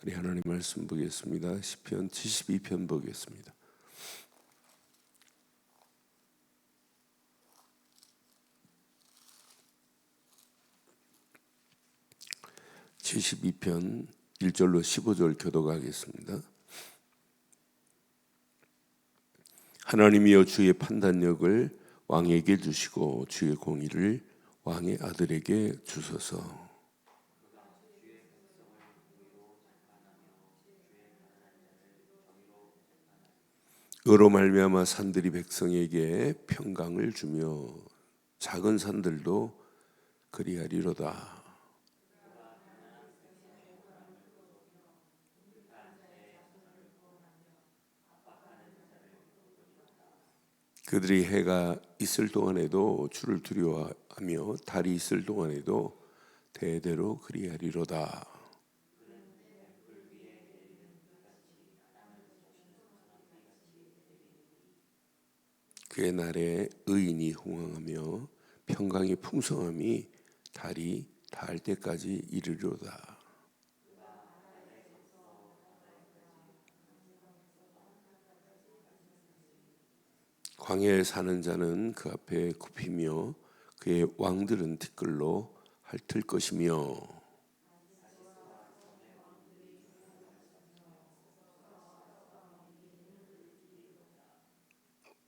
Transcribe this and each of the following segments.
우리 하나님 말씀 보겠습니다. 시편 72편 보겠습니다. (72편) 1절로 15절 교독하겠습니다. 하나님이여, 주의 판단력을 왕에게 주시고 주의 공의를 왕의 아들에게 주소서. 의로 말미암아 산들이 백성에게 평강을 주며 작은 산들도 그리하리로다. 그들이 해가 있을 동안에도 주를 두려워하며 달이 있을 동안에도 대대로 그리하리로다. 그의 날에 의인이 흥왕하며 평강의 풍성함이 달이 닿을 때까지 이르리로다. 광야에 사는 자는 그 앞에 굽히며 그의 왕들은 티끌로 핥을 것이며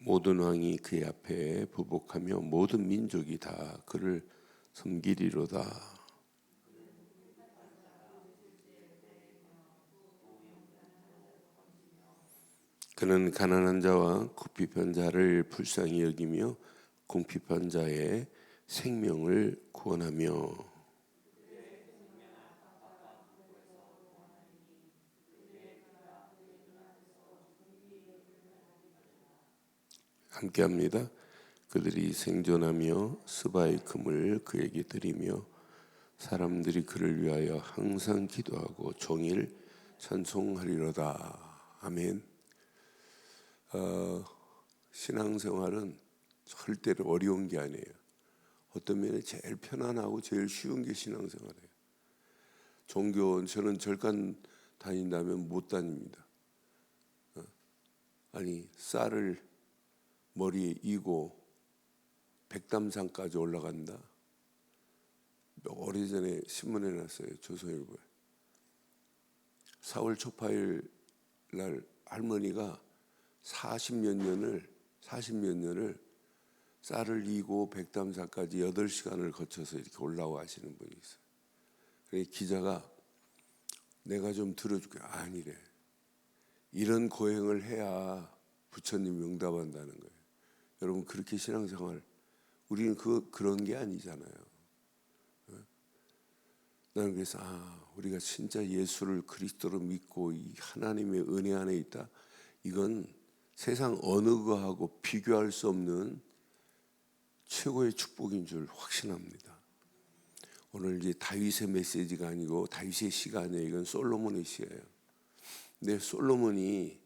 모든 왕이 그의 앞에 부복하며 모든 민족이 다 그를 섬기리로다. 그는 가난한 자와 궁핍한 자를 불쌍히 여기며 궁핍한 자의 생명을 구원하며 함께합니다. 그들이 생존하며 스바의 금을 그에게 드리며 사람들이 그를 위하여 항상 기도하고 종일 찬송하리로다. 아멘. 신앙생활은 절대로 어려운 게 아니에요. 어떤 면에 제일 편안하고 제일 쉬운 게 신앙생활이에요. 종교, 저는 절간 다닌다면 못 다닙니다. 아니, 쌀을 머리에 이고 백담산까지 올라간다. 오래전에 신문에 났어요. 조선일보에. 4월 초파일 날 할머니가 40몇 년을 쌀을 이고 백담산까지 8시간을 거쳐서 이렇게 올라가시는 분이 있어요. 그래서 기자가 내가 좀 들어줄게. 아니래. 이런 고행을 해야 부처님이 응답한다는 거예요. 여러분, 그렇게 신앙생활, 우리는 그런 게 아니잖아요. 나는 그래서 우리가 진짜 예수를 그리스도로 믿고 이 하나님의 은혜 안에 있다. 이건 세상 어느 거하고 비교할 수 없는 최고의 축복인 줄 확신합니다. 오늘 이제 다윗의 메시지가 아니고 다윗의 시가 아니에요. 이건 솔로몬의 시예요. 근데 솔로몬이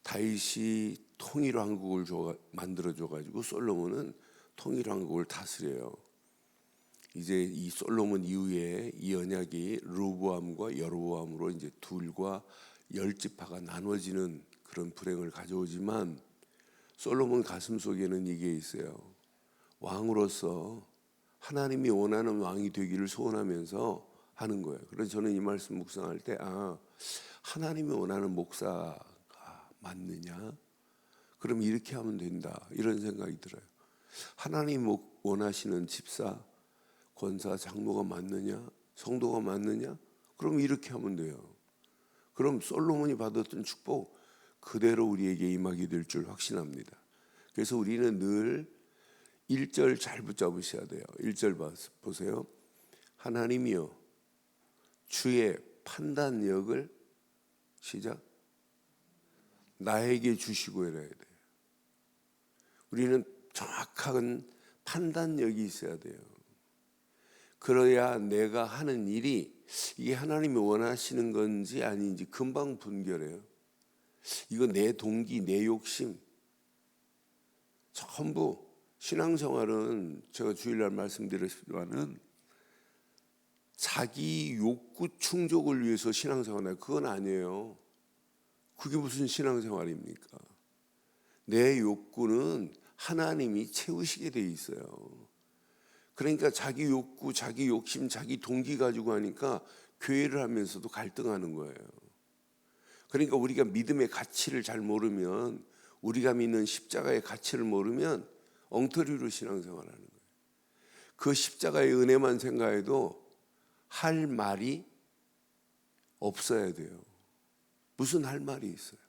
다윗이 통일왕국을 만들어줘가지고 솔로몬은 통일왕국을 다스려요. 이제 이 솔로몬 이후에 이 언약이 르호보암과 여로보암으로 이제 둘과 10지파가 나눠지는 그런 불행을 가져오지만 솔로몬 가슴 속에는 이게 있어요. 왕으로서 하나님이 원하는 왕이 되기를 소원하면서 하는 거예요. 그래서 저는 이 말씀 묵상할 때 하나님이 원하는 목사가 맞느냐? 그럼 이렇게 하면 된다. 이런 생각이 들어요. 하나님 원하시는 집사, 권사, 장로가 맞느냐? 성도가 맞느냐? 그럼 이렇게 하면 돼요. 그럼 솔로몬이 받았던 축복 그대로 우리에게 임하게 될 줄 확신합니다. 그래서 우리는 늘 1절 잘 붙잡으셔야 돼요. 1절 보세요. 하나님이여, 주의 판단력을 시작 나에게 주시고 이래야 돼요. 우리는 정확한 판단력이 있어야 돼요. 그래야 내가 하는 일이 이게 하나님이 원하시는 건지 아닌지 금방 분별해요. 이거 내 동기, 내 욕심 전부 신앙생활은 제가 주일날 말씀드렸지만은 자기 욕구 충족을 위해서 신앙생활을 해요. 그건 아니에요. 그게 무슨 신앙생활입니까? 내 욕구는 하나님이 채우시게 돼 있어요. 그러니까 자기 욕구, 자기 욕심, 자기 동기 가지고 하니까 교회를 하면서도 갈등하는 거예요. 그러니까 우리가 믿음의 가치를 잘 모르면, 우리가 믿는 십자가의 가치를 모르면 엉터리로 신앙생활하는 거예요. 그 십자가의 은혜만 생각해도 할 말이 없어야 돼요. 무슨 할 말이 있어요?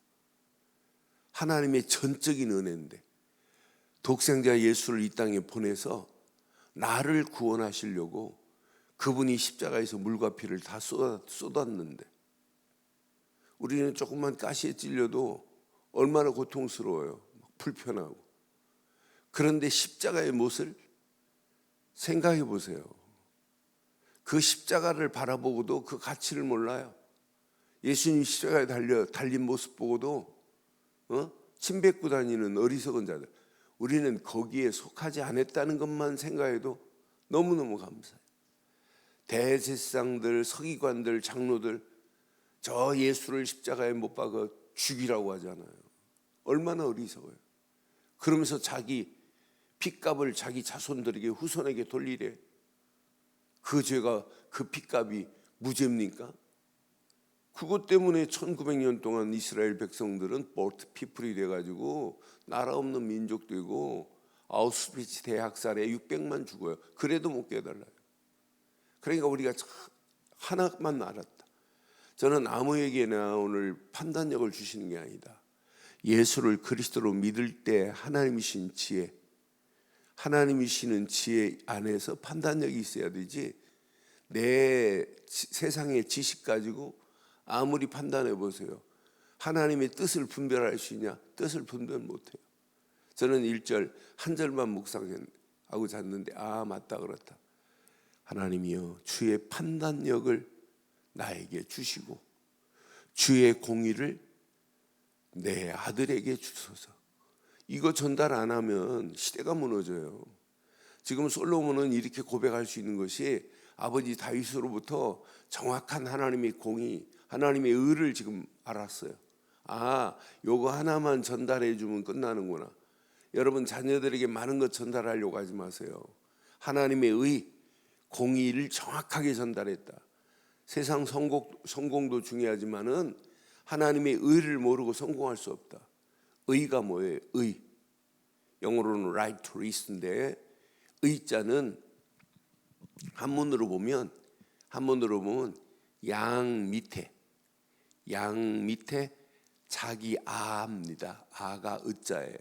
하나님의 전적인 은혜인데 독생자 예수를 이 땅에 보내서 나를 구원하시려고 그분이 십자가에서 물과 피를 다 쏟았는데, 우리는 조금만 가시에 찔려도 얼마나 고통스러워요. 불편하고. 그런데 십자가의 못을 생각해 보세요. 그 십자가를 바라보고도 그 가치를 몰라요. 예수님 십자가에 달린 모습 보고도 침 뱉고 다니는 어리석은 자들, 우리는 거기에 속하지 않았다는 것만 생각해도 너무너무 감사해요. 대제사장들, 서기관들, 장로들, 저 예수를 십자가에 못 박아 죽이라고 하잖아요. 얼마나 어리석어요. 그러면서 자기 핏값을 자기 자손들에게, 후손에게 돌리래. 그 죄가, 그 핏값이 무죄입니까? 그것 때문에 1900년 동안 이스라엘 백성들은 볼트 피플이 돼가지고 나라 없는 민족 되고 아우슈비츠 대학살에 600만 죽어요. 그래도 못 깨달아요. 그러니까 우리가 하나만 알았다. 저는 아무에게나 오늘 판단력을 주시는 게 아니다. 예수를 그리스도로 믿을 때 하나님이신 지혜, 하나님이시는 지혜 안에서 판단력이 있어야 되지, 내 세상의 지식 가지고 아무리 판단해 보세요. 하나님의 뜻을 분별할 수 있냐? 뜻을 분별 못해요. 저는 1절 한 절만 묵상하고 잤는데 맞다, 그렇다. 하나님이여, 주의 판단력을 나에게 주시고 주의 공의를 내 아들에게 주소서. 이거 전달 안 하면 시대가 무너져요. 지금 솔로몬은 이렇게 고백할 수 있는 것이 아버지 다윗으로부터 정확한 하나님의 공의, 하나님의 의를 지금 알았어요. 요거 하나만 전달해 주면 끝나는구나. 여러분, 자녀들에게 많은 것 전달하려고 하지 마세요. 하나님의 의, 공의를 정확하게 전달했다. 세상 성공도 중요하지만은 하나님의 의를 모르고 성공할 수 없다. 의가 뭐예요? 의. 영어로는 right to reason인데, 의자는 한문으로 보면 양 밑에 자기 아입니다. 아가 의자예요.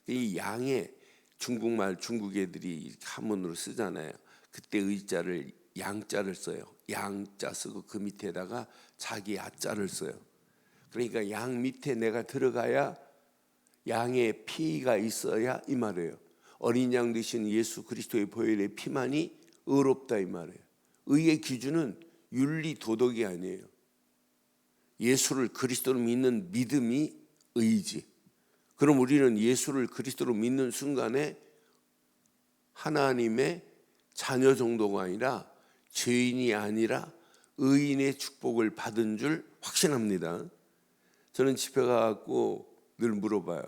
이 양의 중국말, 중국 애들이 이렇게 한문으로 쓰잖아요. 그때 의자를 양자를 써요. 양자 쓰고 그 밑에다가 자기 아자를 써요. 그러니까 양 밑에 내가 들어가야, 양의 피가 있어야 이 말이에요. 어린 양 되신 예수 그리스도의 보혈의 피만이 의롭다 이 말이에요. 의의 기준은 윤리 도덕이 아니에요. 예수를 그리스도로 믿는 믿음이 의지. 그럼 우리는 예수를 그리스도로 믿는 순간에 하나님의 자녀 정도가 아니라, 죄인이 아니라 의인의 축복을 받은 줄 확신합니다. 저는 집에 가서 늘 물어봐요.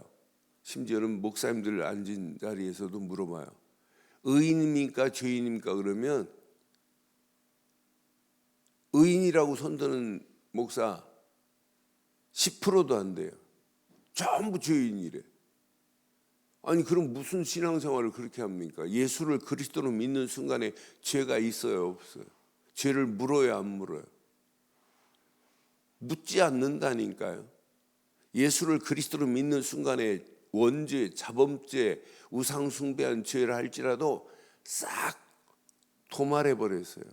심지어는 목사님들 앉은 자리에서도 물어봐요. 의인입니까? 죄인입니까? 그러면 의인이라고 손드는 목사 10%도 안 돼요. 전부 죄인이래. 아니, 그럼 무슨 신앙생활을 그렇게 합니까? 예수를 그리스도로 믿는 순간에 죄가 있어요, 없어요? 죄를 물어요, 안 물어요? 묻지 않는다니까요. 예수를 그리스도로 믿는 순간에 원죄, 자범죄, 우상숭배한 죄를 할지라도 싹 도말해버렸어요.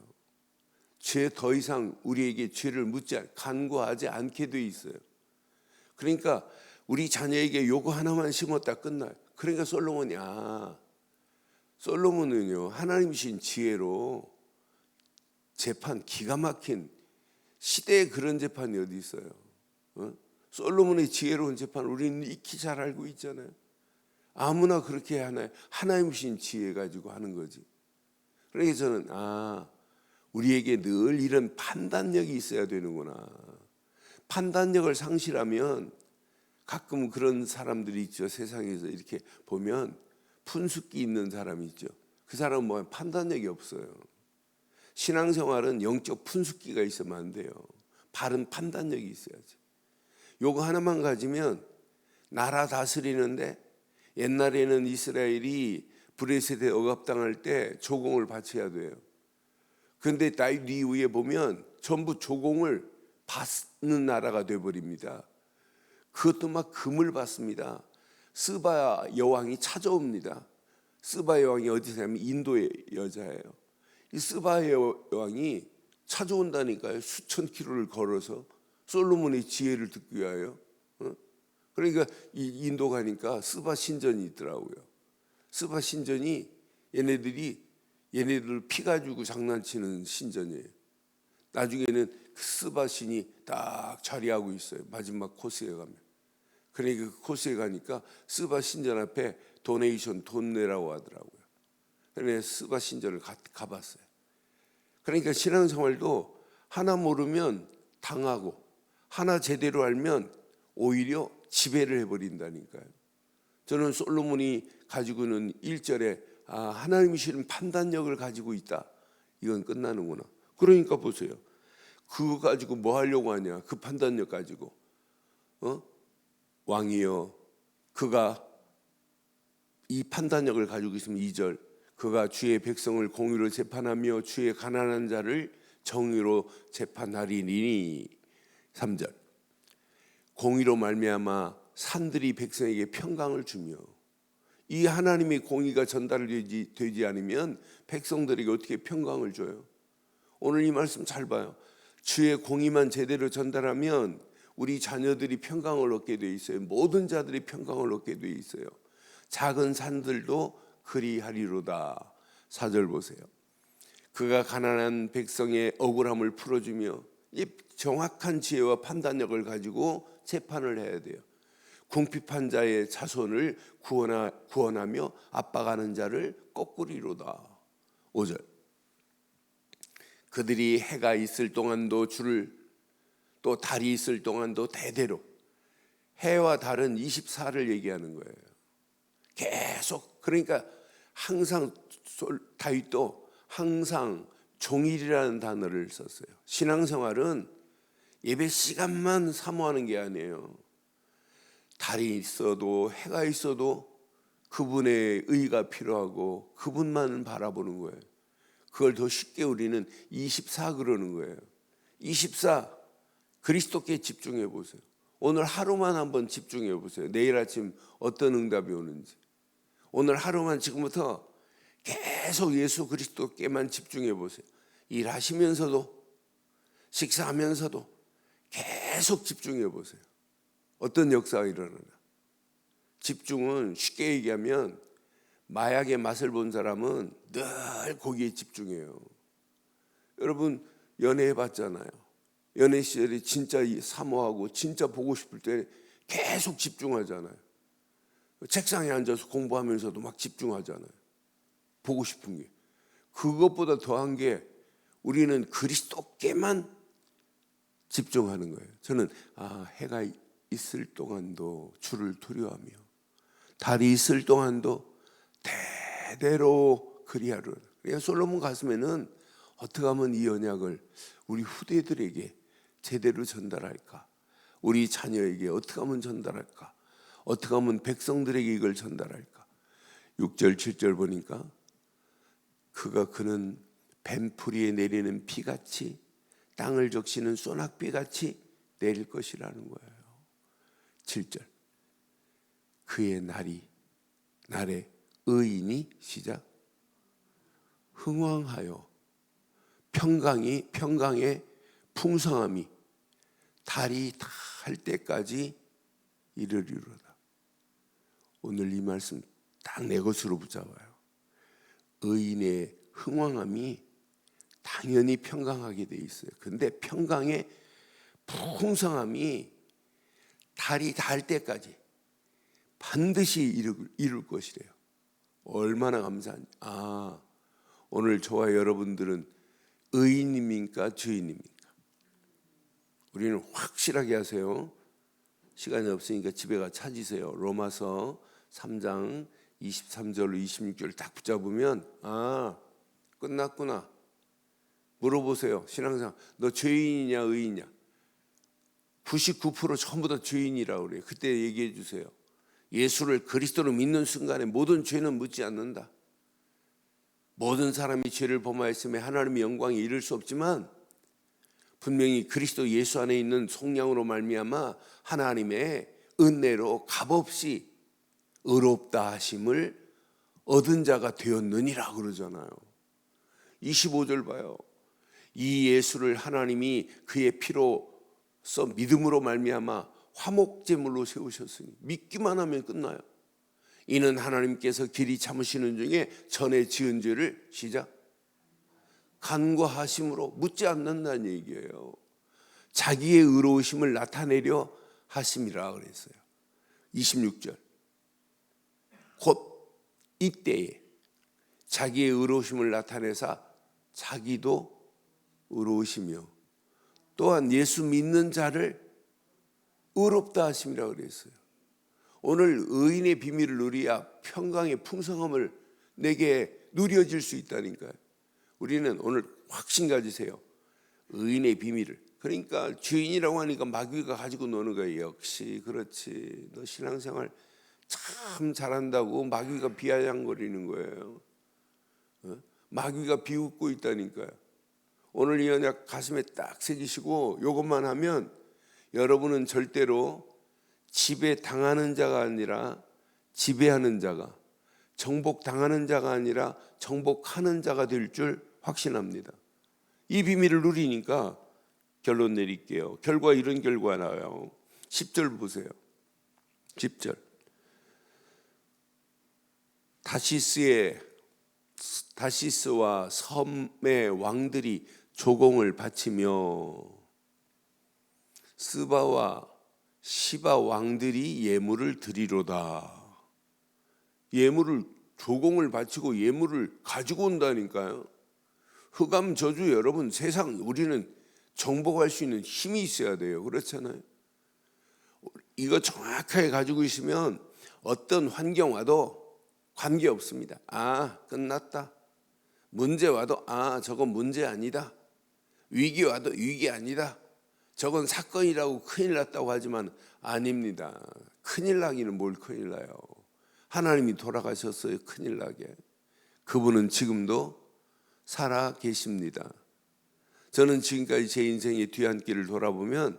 죄 더 이상 우리에게 죄를 간구하지 않게 돼 있어요. 그러니까 우리 자녀에게 요거 하나만 심었다 끝나요. 그러니까 솔로몬은요, 하나님이신 지혜로 재판, 기가 막힌, 시대에 그런 재판이 어디 있어요? 솔로몬의 지혜로운 재판 우리는 익히 잘 알고 있잖아요. 아무나 그렇게 하나요? 하나님이신 지혜 가지고 하는 거지. 그러니까 저는 우리에게 늘 이런 판단력이 있어야 되는구나. 판단력을 상실하면 가끔 그런 사람들이 있죠. 세상에서 이렇게 보면 푼숙기 있는 사람이 있죠. 그 사람은 뭐 판단력이 없어요. 신앙생활은 영적 푼숙기가 있으면 안 돼요. 바른 판단력이 있어야지. 요거 하나만 가지면 나라 다스리는데, 옛날에는 이스라엘이 브레셋에 억압당할 때 조공을 바쳐야 돼요. 그런데 다윗 이후에 보면 전부 조공을 받는 나라가 돼버립니다. 그것도 막 금을 받습니다. 스바 여왕이 찾아옵니다. 스바 여왕이 어디서냐면 인도의 여자예요. 이 스바 여왕이 찾아온다니까요. 수천 킬로를 걸어서 솔로몬의 지혜를 듣기 위하여. 그러니까 이 인도 가니까 스바 신전이 있더라고요. 스바 신전이 얘네들 피 가지고 장난치는 신전이에요. 나중에는 그 스바 신이 딱 자리하고 있어요. 마지막 코스에 가면. 그러니까 그 코스에 가니까 스바 신전 앞에 도네이션 돈 내라고 하더라고요. 그래서 스바 신전을 가봤어요. 그러니까 신앙생활도 하나 모르면 당하고 하나 제대로 알면 오히려 지배를 해버린다니까요. 저는 솔로몬이 가지고는 1절에 하나님이 실은 판단력을 가지고 있다. 이건 끝나는구나. 그러니까 보세요. 그거 가지고 뭐 하려고 하냐. 그 판단력 가지고. 왕이여, 그가 이 판단력을 가지고 있으면 2절, 그가 주의 백성을 공의로 재판하며 주의 가난한 자를 정의로 재판하리니. 3절, 공의로 말미암아 산들이 백성에게 평강을 주며. 이 하나님의 공의가 전달되지 않으면 백성들에게 어떻게 평강을 줘요? 오늘 이 말씀 잘 봐요. 주의 공의만 제대로 전달하면 우리 자녀들이 평강을 얻게 돼 있어요. 모든 자들이 평강을 얻게 돼 있어요. 작은 산들도 그리하리로다. 4절 보세요. 그가 가난한 백성의 억울함을 풀어주며. 이 정확한 지혜와 판단력을 가지고 재판을 해야 돼요. 궁핍한 자의 자손을 구원하며 압박하는 자를 꺾으리로다. 5절, 그들이 해가 있을 동안도 주를, 또 달이 있을 동안도 대대로. 해와 달은 24를 얘기하는 거예요. 계속. 그러니까 항상 다윗도 항상 종일이라는 단어를 썼어요. 신앙생활은 예배 시간만 사모하는 게 아니에요. 달이 있어도 해가 있어도 그분의 의가 필요하고 그분만 바라보는 거예요. 그걸 더 쉽게 우리는 24 그러는 거예요. 24, 그리스도께 집중해 보세요. 오늘 하루만 한번 집중해 보세요. 내일 아침 어떤 응답이 오는지. 오늘 하루만 지금부터 계속 예수 그리스도께만 집중해 보세요. 일하시면서도 식사하면서도 계속 집중해 보세요. 어떤 역사가 일어나나. 집중은 쉽게 얘기하면 마약의 맛을 본 사람은 늘 거기에 집중해요. 여러분 연애해 봤잖아요. 연애 시절에 진짜 사모하고 진짜 보고 싶을 때 계속 집중하잖아요. 책상에 앉아서 공부하면서도 막 집중하잖아요. 보고 싶은 게. 그것보다 더한 게 우리는 그리스도께만 집중하는 거예요. 저는 해가 있을 동안도 주를 두려워하며 달이 있을 동안도 대대로 그리하리로다. 그러니까 솔로몬 가슴에는 어떻게 하면 이 언약을 우리 후대들에게 제대로 전달할까? 우리 자녀에게 어떻게 하면 전달할까? 어떻게 하면 백성들에게 이걸 전달할까? 6절 7절 보니까 그는 뱀풀이에 내리는 비같이 땅을 적시는 소낙비같이 내릴 것이라는 거예요. 7절, 그의 날에 의인이 시작 흥왕하여 평강의 풍성함이 달이 다 할 때까지 이르리로다. 오늘 이 말씀 딱 내 것으로 붙잡아요. 의인의 흥왕함이 당연히 평강하게 돼 있어요. 근데 평강의 풍성함이 달이 닿을 때까지 반드시 이룰 것이래요. 얼마나 감사한지. 오늘 저와 여러분들은 의인입니까? 죄인입니까? 우리는 확실하게 하세요. 시간이 없으니까 집에 가 찾으세요. 로마서 3장 23절로 26절 딱 붙잡으면 끝났구나. 물어보세요. 신앙생활 너 죄인이냐 의인이냐? 99% 전부 다 죄인이라고 그래요. 그때 얘기해 주세요. 예수를 그리스도로 믿는 순간에 모든 죄는 묻지 않는다. 모든 사람이 죄를 범하였음에 하나님의 영광에 이를 수 없지만 분명히 그리스도 예수 안에 있는 속량으로 말미암아 하나님의 은혜로 값없이 의롭다 하심을 얻은 자가 되었느니라 그러잖아요. 25절 봐요. 이 예수를 하나님이 그의 피로써 믿음으로 말미암아 화목제물로 세우셨으니 믿기만 하면 끝나요. 이는 하나님께서 길이 참으시는 중에 전에 지은 죄를 시작 간과하심으로 묻지 않는다는 얘기예요. 자기의 의로우심을 나타내려 하심이라 그랬어요. 26절 곧 이때에 자기의 의로우심을 나타내사 자기도 의로우시며 또한 예수 믿는 자를 의롭다 하심이라 그랬어요. 오늘 의인의 비밀을 누려야 평강의 풍성함을 내게 누려질 수 있다니까요. 우리는 오늘 확신 가지세요. 의인의 비밀을. 그러니까 죄인이라고 하니까 마귀가 가지고 노는 거예요. 역시 그렇지. 너 신앙생활 참 잘한다고 마귀가 비아냥거리는 거예요. 마귀가 비웃고 있다니까요. 오늘 이 언약 가슴에 딱 새기시고 이것만 하면 여러분은 절대로 지배당하는 자가 아니라 지배하는 자가, 정복당하는 자가 아니라 정복하는 자가 될 줄 확신합니다. 이 비밀을 누리니까 결론 내릴게요. 결과 이런 결과 나와요. 10절 보세요. 10절 다시스와 섬의 왕들이 조공을 바치며 스바와 시바 왕들이 예물을 드리로다. 예물을 조공을 바치고 예물을 가지고 온다니까요. 흑암 저주 여러분 세상 우리는 정복할 수 있는 힘이 있어야 돼요. 그렇잖아요. 이거 정확하게 가지고 있으면 어떤 환경 와도 관계없습니다. 끝났다. 문제 와도 저건 문제 아니다. 위기 와도 위기 아니다. 저건 사건이라고 큰일 났다고 하지만 아닙니다. 큰일 나기는 뭘 큰일 나요. 하나님이 돌아가셨어요. 큰일 나게. 그분은 지금도 살아 계십니다. 저는 지금까지 제 인생의 뒤안길을 돌아보면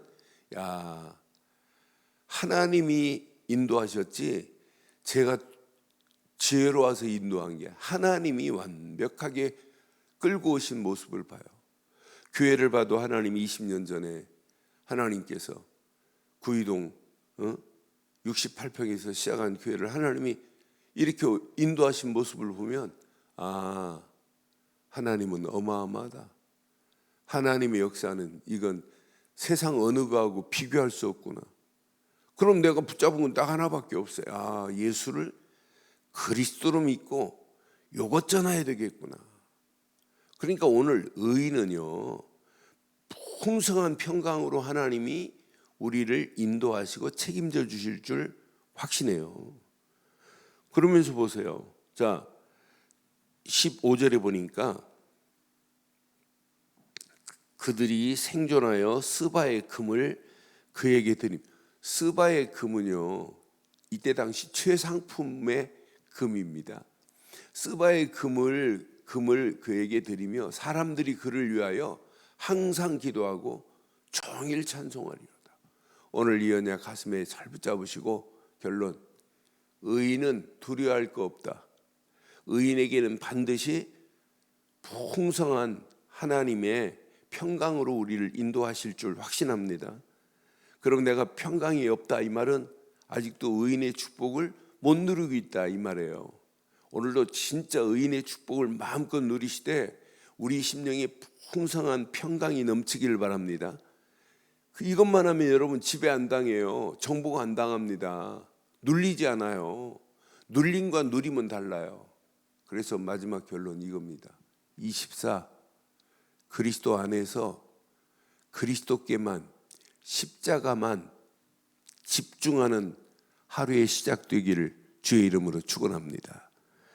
하나님이 인도하셨지 제가 지혜로 와서 인도한 게 하나님이 완벽하게 끌고 오신 모습을 봐요. 교회를 봐도 하나님이 20년 전에 하나님께서 구이동 68평에서 시작한 교회를 하나님이 이렇게 인도하신 모습을 보면 하나님은 어마어마하다. 하나님의 역사는 이건 세상 어느 거하고 비교할 수 없구나. 그럼 내가 붙잡은 건 딱 하나밖에 없어요. 예수를 그리스도로 믿고 요것 전해야 되겠구나. 그러니까 오늘 의인은요 풍성한 평강으로 하나님이 우리를 인도하시고 책임져 주실 줄 확신해요. 그러면서 보세요. 자 15절에 보니까 그들이 생존하여 스바의 금을 그에게 드림. 스바의 금은요 이때 당시 최상품의 금입니다. 스바의 금을 그에게 드리며 사람들이 그를 위하여 항상 기도하고 종일 찬송하리로다. 오늘 이 언약 가슴에 잘 붙잡으시고 결론 의인은 두려워할 거 없다. 의인에게는 반드시 풍성한 하나님의 평강으로 우리를 인도하실 줄 확신합니다. 그럼 내가 평강이 없다 이 말은 아직도 의인의 축복을 못 누리고 있다 이 말이에요. 오늘도 진짜 의인의 축복을 마음껏 누리시되 우리 심령에 풍성한 평강이 넘치기를 바랍니다. 이것만 하면 여러분 지배 안 당해요. 정복 안 당합니다. 눌리지 않아요. 눌림과 누림은 달라요. 그래서 마지막 결론 이겁니다. 24 그리스도 안에서 그리스도께만, 십자가만 집중하는 하루의 시작되기를 주의 이름으로 축원합니다.